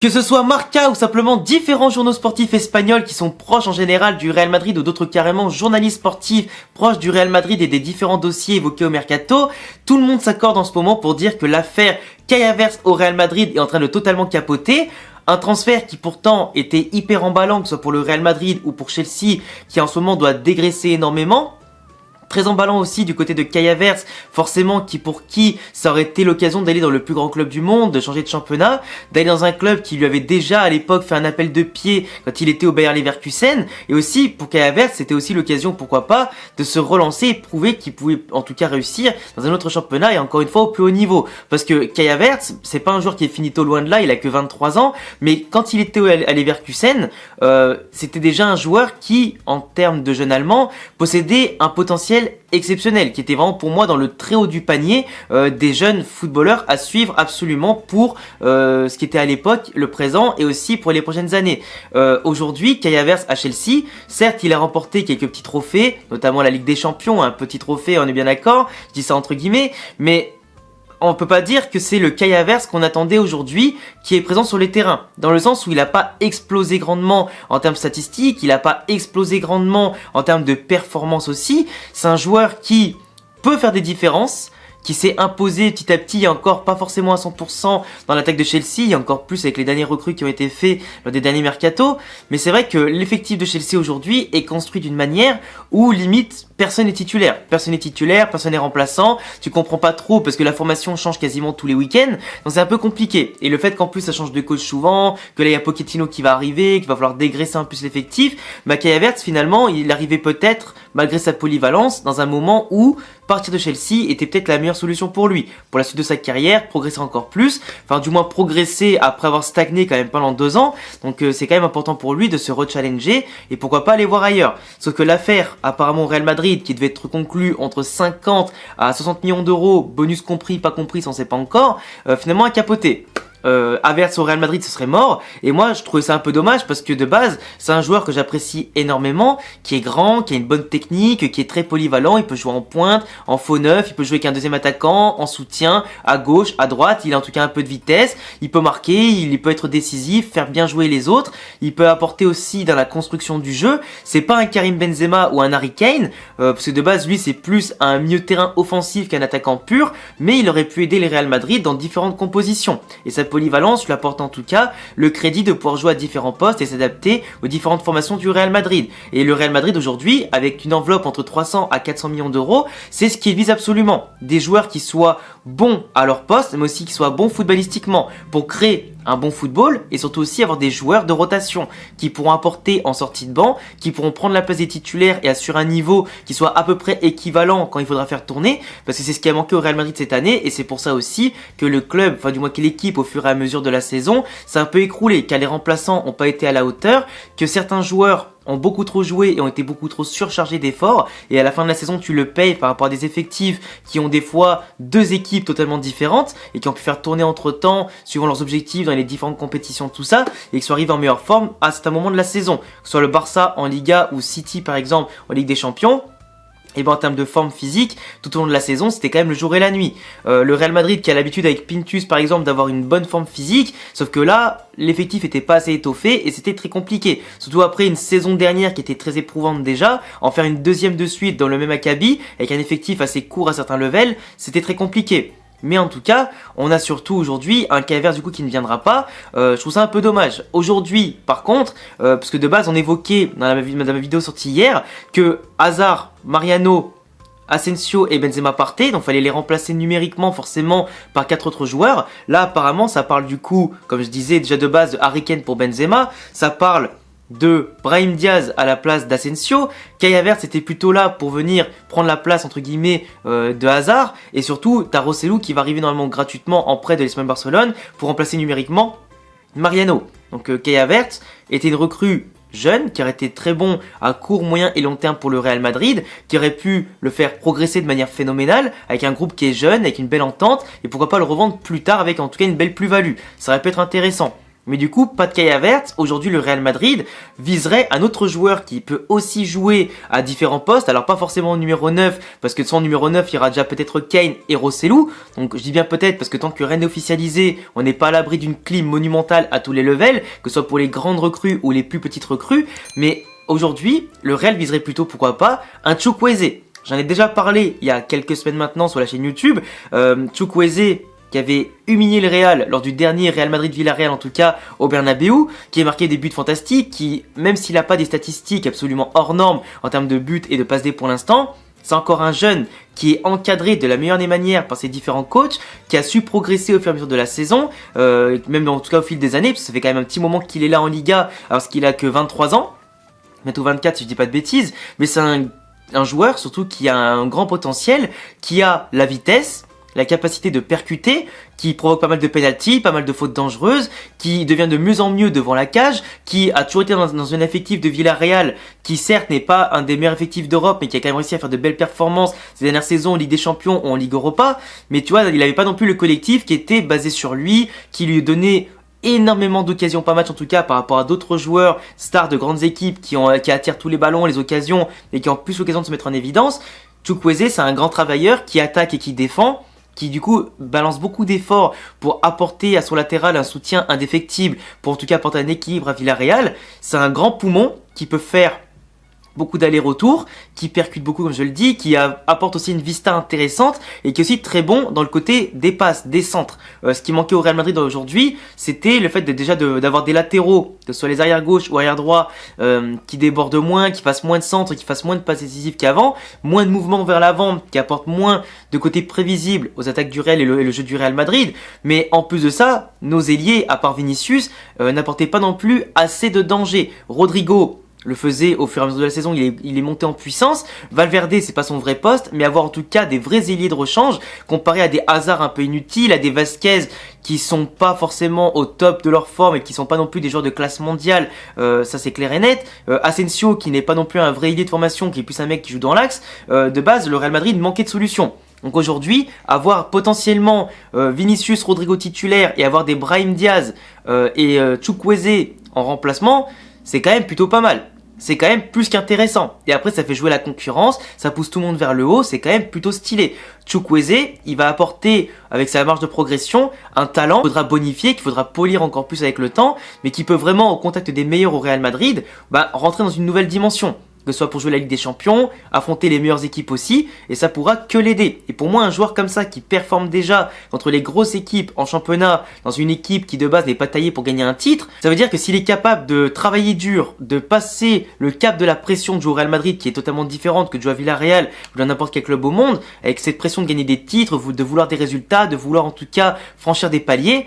Que ce soit Marca ou simplement différents journaux sportifs espagnols qui sont proches en général du Real Madrid ou d'autres carrément journalistes sportifs proches du Real Madrid et des différents dossiers évoqués au Mercato, tout le monde s'accorde en ce moment pour dire que l'affaire Kai Havertz au Real Madrid est en train de totalement capoter. Un transfert qui pourtant était hyper emballant, que ce soit pour le Real Madrid ou pour Chelsea, qui en ce moment doit dégraisser énormément. Très emballant aussi du côté de Kai Havertz, forcément pour qui ça aurait été l'occasion d'aller dans le plus grand club du monde, de changer de championnat, d'aller dans un club qui lui avait déjà à l'époque fait un appel de pied quand il était au Bayer Leverkusen, et aussi pour Kai Havertz c'était aussi l'occasion, pourquoi pas, de se relancer et prouver qu'il pouvait en tout cas réussir dans un autre championnat et encore une fois au plus haut niveau. Parce que Kai Havertz, c'est pas un joueur qui est finito loin de là, il a que 23 ans, mais quand il était à Leverkusen, c'était déjà un joueur qui, en termes de jeune allemand, possédait un potentiel exceptionnel, qui était vraiment pour moi dans le très haut du panier des jeunes footballeurs à suivre absolument pour ce qui était à l'époque le présent et aussi pour les prochaines années. Aujourd'hui, Kai Havertz à Chelsea, certes il a remporté quelques petits trophées, notamment la Ligue des Champions, un petit trophée, on est bien d'accord, je dis ça entre guillemets, mais on peut pas dire que c'est le Kai Havertz qu'on attendait aujourd'hui qui est présent sur les terrains. Dans le sens où il a pas explosé grandement en termes statistiques, il a pas explosé grandement en termes de performance aussi. C'est un joueur qui peut faire des différences, qui s'est imposé petit à petit, encore pas forcément à 100% dans l'attaque de Chelsea, et encore plus avec les derniers recrues qui ont été faits lors des derniers mercato. Mais c'est vrai que l'effectif de Chelsea aujourd'hui est construit d'une manière où limite personne n'est titulaire. Personne n'est titulaire, personne n'est remplaçant, tu comprends pas trop parce que la formation change quasiment tous les week-ends, donc c'est un peu compliqué. Et le fait qu'en plus ça change de coach souvent, que là il y a Pochettino qui va arriver, qu'il va falloir dégraisser un peu l'effectif, Kai Havertz finalement il arrivait peut-être, malgré sa polyvalence, dans un moment où partir de Chelsea était peut-être la meilleure solution pour lui, pour la suite de sa carrière, progresser encore plus, enfin du moins progresser après avoir stagné quand même pendant 2 ans, donc c'est quand même important pour lui de se rechallenger et pourquoi pas aller voir ailleurs. Sauf que l'affaire apparemment au Real Madrid qui devait être conclue entre 50 à 60 millions d'euros, bonus compris, pas compris, ça on sait pas encore, finalement a capoté. Havertz au Real Madrid ce serait mort et moi je trouvais ça un peu dommage parce que de base c'est un joueur que j'apprécie énormément, qui est grand, qui a une bonne technique, qui est très polyvalent, il peut jouer en pointe, en faux neuf, il peut jouer avec un deuxième attaquant, en soutien, à gauche, à droite, il a en tout cas un peu de vitesse, il peut marquer, il peut être décisif, faire bien jouer les autres, il peut apporter aussi dans la construction du jeu. C'est pas un Karim Benzema ou un Harry Kane parce que de base lui c'est plus un milieu de terrain offensif qu'un attaquant pur, mais il aurait pu aider les Real Madrid dans différentes compositions et sa polyvalence lui apporte en tout cas le crédit de pouvoir jouer à différents postes et s'adapter aux différentes formations du Real Madrid. Et le Real Madrid aujourd'hui, avec une enveloppe entre 300 à 400 millions d'euros, c'est ce qu'il vise absolument. Des joueurs qui soient bons à leur poste, mais aussi qui soient bons footballistiquement pour créer un bon football et surtout aussi avoir des joueurs de rotation qui pourront apporter en sortie de banc, qui pourront prendre la place des titulaires et assurer un niveau qui soit à peu près équivalent quand il faudra faire tourner, parce que c'est ce qui a manqué au Real Madrid cette année et c'est pour ça aussi que le club, enfin du moins que l'équipe au fur et à mesure de la saison s'est un peu écroulé, car les remplaçants n'ont pas été à la hauteur, que certains joueurs ont beaucoup trop joué et ont été beaucoup trop surchargés d'efforts et à la fin de la saison tu le payes par rapport à des effectifs qui ont des fois 2 équipes totalement différentes et qui ont pu faire tourner entre temps suivant leurs objectifs dans les différentes compétitions, tout ça, et qui sont arrivés en meilleure forme à certains moments de la saison, que ce soit le Barça en Liga ou City par exemple en Ligue des Champions. Et en termes de forme physique, tout au long de la saison, c'était quand même le jour et la nuit. Le Real Madrid qui a l'habitude avec Pintus par exemple d'avoir une bonne forme physique, sauf que là, l'effectif était pas assez étoffé et c'était très compliqué. Surtout après une saison dernière qui était très éprouvante déjà, en faire une deuxième de suite dans le même acabit, avec un effectif assez court à certains levels, c'était très compliqué. Mais en tout cas, on a surtout aujourd'hui un Kai Havertz du coup qui ne viendra pas. Je trouve ça un peu dommage. Aujourd'hui, par contre, parce que de base on évoquait dans ma vidéo sortie hier que Hazard, Mariano, Asensio et Benzema partaient, donc fallait les remplacer numériquement forcément par 4 autres joueurs. Là apparemment ça parle du coup, comme je disais déjà de base, de Harry Kane pour Benzema, ça parle de Brahim Diaz à la place d'Asensio. Kai Havertz était plutôt là pour venir prendre la place entre guillemets de Hazard, et surtout t'as Rossellou qui va arriver normalement gratuitement en prêt de l'Espagne Barcelone pour remplacer numériquement Mariano. Donc Kai Havertz était une recrue jeune, qui aurait été très bon à court, moyen et long terme pour le Real Madrid, qui aurait pu le faire progresser de manière phénoménale, avec un groupe qui est jeune, avec une belle entente, et pourquoi pas le revendre plus tard avec en tout cas une belle plus-value. Ça aurait pu être intéressant. Mais du coup, pas de Kai Havertz. Aujourd'hui, le Real Madrid viserait un autre joueur qui peut aussi jouer à différents postes. Alors pas forcément au numéro 9, parce que sans numéro 9, il y aura déjà peut-être Kane et Rossellou. Donc je dis bien peut-être, parce que tant que rien n'est officialisé, on n'est pas à l'abri d'une clim monumentale à tous les levels, que ce soit pour les grandes recrues ou les plus petites recrues. Mais aujourd'hui, le Real viserait plutôt, pourquoi pas, un Chukwueze. J'en ai déjà parlé il y a quelques semaines maintenant sur la chaîne YouTube. Chukwueze, qui avait humilié le Real lors du dernier Real Madrid-Villarreal, en tout cas au Bernabeu, qui a marqué des buts fantastiques, qui, même s'il n'a pas des statistiques absolument hors normes en termes de buts et de passes D pour l'instant, c'est encore un jeune qui est encadré de la meilleure des manières par ses différents coachs, qui a su progresser au fur et à mesure de la saison, même en tout cas au fil des années, parce que ça fait quand même un petit moment qu'il est là en Liga, alors qu'il a que 23 ans, bientôt 24 si je dis pas de bêtises, mais c'est un joueur surtout qui a un grand potentiel, qui a la vitesse, la capacité de percuter, qui provoque pas mal de pénaltys, pas mal de fautes dangereuses, qui devient de mieux en mieux devant la cage, qui a toujours été dans un effectif de Villarreal, qui certes n'est pas un des meilleurs effectifs d'Europe, mais qui a quand même réussi à faire de belles performances ces dernières saisons en Ligue des Champions ou en Ligue Europa. Mais tu vois, il n'avait pas non plus le collectif qui était basé sur lui, qui lui donnait énormément d'occasions par match en tout cas par rapport à d'autres joueurs stars de grandes équipes qui attirent tous les ballons, les occasions et qui ont plus l'occasion de se mettre en évidence. Chukwueze, c'est un grand travailleur qui attaque et qui défend, qui du coup balance beaucoup d'efforts pour apporter à son latéral un soutien indéfectible, pour en tout cas apporter un équilibre à Villarreal. C'est un grand poumon qui peut faire beaucoup d'allers-retours, qui percute beaucoup comme je le dis, qui apporte aussi une vista intéressante et qui est aussi très bon dans le côté des passes, des centres. Ce qui manquait au Real Madrid aujourd'hui, c'était le fait d'avoir des latéraux, que ce soit les arrières gauche ou arrière droit, qui débordent moins, qui fassent moins de centres, qui fassent moins de passes décisives qu'avant, moins de mouvements vers l'avant, qui apportent moins de côté prévisible aux attaques du Real et le jeu du Real Madrid. Mais en plus de ça, nos ailiers, à part Vinicius, n'apportaient pas non plus assez de danger. Rodrigo le faisait au fur et à mesure de la saison, il est monté en puissance. Valverde, c'est pas son vrai poste, mais avoir en tout cas des vrais ailiers de rechange, comparé à des Hazard un peu inutiles, à des Vasquez qui sont pas forcément au top de leur forme et qui sont pas non plus des joueurs de classe mondiale, ça c'est clair et net. Asensio, qui n'est pas non plus un vrai ailier de formation, qui est plus un mec qui joue dans l'axe, de base, le Real Madrid manquait de solutions. Donc aujourd'hui, avoir potentiellement Vinicius, Rodrigo titulaire et avoir des Brahim Diaz et Chukwueze en remplacement, c'est quand même plutôt pas mal. C'est quand même plus qu'intéressant. Et après, ça fait jouer la concurrence, ça pousse tout le monde vers le haut, c'est quand même plutôt stylé. Chukwueze, il va apporter, avec sa marge de progression, un talent qu'il faudra bonifier, qu'il faudra polir encore plus avec le temps, mais qui peut vraiment, au contact des meilleurs au Real Madrid, rentrer dans une nouvelle dimension. Que ce soit pour jouer la Ligue des Champions, affronter les meilleures équipes aussi, et ça pourra que l'aider. Et pour moi, un joueur comme ça qui performe déjà contre les grosses équipes en championnat, dans une équipe qui de base n'est pas taillée pour gagner un titre, ça veut dire que s'il est capable de travailler dur, de passer le cap de la pression de jouer au Real Madrid, qui est totalement différente que de jouer à Villarreal ou dans n'importe quel club au monde, avec cette pression de gagner des titres, de vouloir des résultats, de vouloir en tout cas franchir des paliers,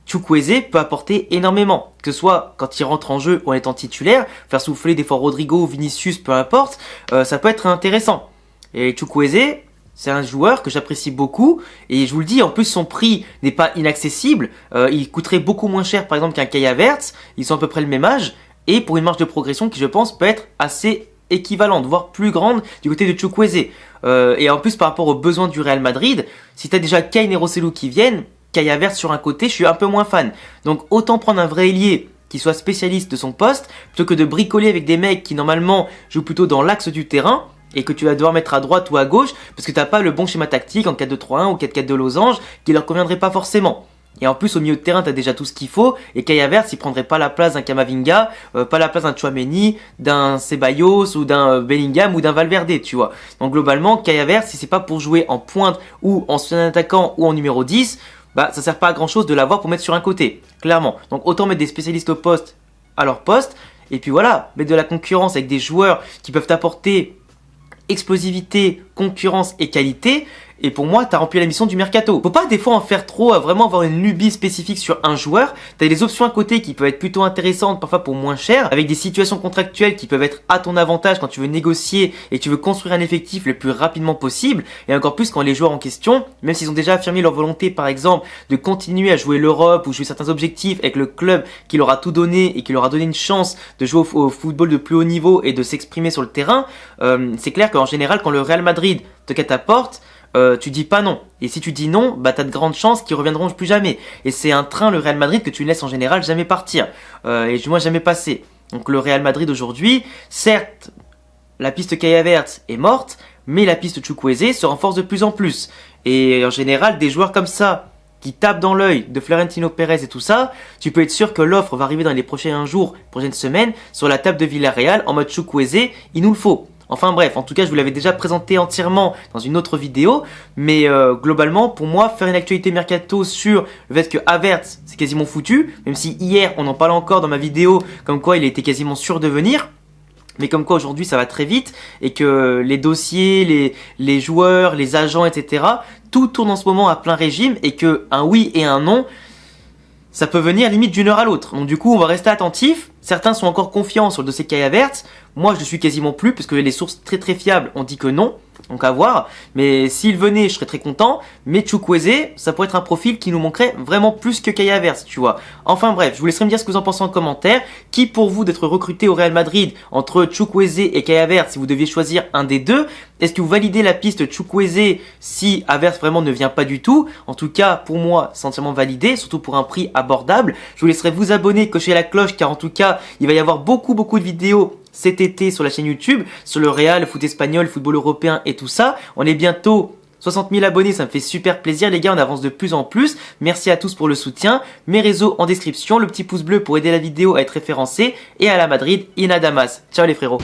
Chukwueze peut apporter énormément, que ce soit quand il rentre en jeu ou en étant titulaire, faire souffler des fois Rodrigo ou Vinicius, peu importe, ça peut être intéressant. Et Chukwueze, c'est un joueur que j'apprécie beaucoup, et je vous le dis, en plus son prix n'est pas inaccessible, il coûterait beaucoup moins cher par exemple qu'un Kai Havertz, ils sont à peu près le même âge, et pour une marge de progression qui je pense peut être assez équivalente, voire plus grande du côté de Chukwueze. Et en plus par rapport aux besoins du Real Madrid, si tu as déjà Kane et Rossellou qui viennent, Kai Havertz sur un côté, je suis un peu moins fan. Donc autant prendre un vrai ailier qui soit spécialiste de son poste, plutôt que de bricoler avec des mecs qui normalement jouent plutôt dans l'axe du terrain, et que tu vas devoir mettre à droite ou à gauche, parce que tu n'as pas le bon schéma tactique en 4-2-3-1 ou 4-4-2 losange, qui leur conviendrait pas forcément. Et en plus, au milieu de terrain, tu as déjà tout ce qu'il faut. Et Kai Havertz, il prendrait pas la place d'un Kamavinga, pas la place d'un Tchouaméni, d'un Ceballos ou d'un Bellingham ou d'un Valverde, tu vois. Donc globalement, Kai Havertz, si c'est pas pour jouer en pointe ou en soutien attaquant ou en numéro 10, ça sert pas à grand chose de l'avoir pour mettre sur un côté, clairement. Donc autant mettre des spécialistes au poste à leur poste, et puis voilà, mettre de la concurrence avec des joueurs qui peuvent apporter explosivité, concurrence et qualité. Et pour moi, t'as rempli la mission du mercato. Faut pas des fois en faire trop, à vraiment avoir une lubie spécifique sur un joueur. T'as des options à côté qui peuvent être plutôt intéressantes, parfois pour moins cher, avec des situations contractuelles qui peuvent être à ton avantage quand tu veux négocier et que tu veux construire un effectif le plus rapidement possible. Et encore plus quand les joueurs en question, même s'ils ont déjà affirmé leur volonté, par exemple, de continuer à jouer l'Europe ou jouer certains objectifs avec le club qui leur a tout donné et qui leur a donné une chance de jouer au football de plus haut niveau et de s'exprimer sur le terrain, c'est clair qu'en général, quand le Real Madrid te catapporte, tu dis pas non. Et si tu dis non, bah t'as de grandes chances qu'ils reviendront plus jamais. Et c'est un train, le Real Madrid, que tu laisses en général jamais partir. Et du moins jamais passer. Donc le Real Madrid aujourd'hui, certes, la piste Kai Havertz est morte, mais la piste Chukwueze se renforce de plus en plus. Et en général, des joueurs comme ça, qui tapent dans l'œil de Florentino Pérez et tout ça, tu peux être sûr que l'offre va arriver dans les prochains jours, prochaines semaines, sur la table de Villarreal, en mode Chukwueze, il nous le faut. Enfin bref, en tout cas, je vous l'avais déjà présenté entièrement dans une autre vidéo, mais globalement, pour moi, faire une actualité mercato sur le fait que Havertz, c'est quasiment foutu, même si hier, on en parlait encore dans ma vidéo, comme quoi il était quasiment sûr de venir, mais comme quoi aujourd'hui ça va très vite et que les dossiers, les joueurs, les agents, etc., tout tourne en ce moment à plein régime et que un oui et un non, ça peut venir limite d'une heure à l'autre. Donc du coup, on va rester attentif. Certains sont encore confiants sur le dossier Kai Havertz. Moi, je ne suis quasiment plus parce que les sources très très fiables ont dit que non. Donc à voir. Mais s'il venait, je serais très content. Mais Chukwueze, ça pourrait être un profil qui nous manquerait vraiment plus que Kai Havertz, tu vois. Enfin bref, je vous laisserai me dire ce que vous en pensez en commentaire. Qui pour vous d'être recruté au Real Madrid entre Chukwueze et Kai Havertz si vous deviez choisir un des deux? Est-ce que vous validez la piste Chukwueze si Havertz vraiment ne vient pas du tout? En tout cas, pour moi, c'est entièrement validé, surtout pour un prix abordable. Je vous laisserai vous abonner, cocher la cloche, car en tout cas, il va y avoir beaucoup de vidéos cet été sur la chaîne YouTube, sur le Real, le foot espagnol, le football européen et tout ça. On est bientôt 60 000 abonnés, ça me fait super plaisir les gars, on avance de plus en plus. Merci à tous pour le soutien. Mes réseaux en description, le petit pouce bleu pour aider la vidéo à être référencée. Et à la Madrid, in Adamas. Ciao les frérots.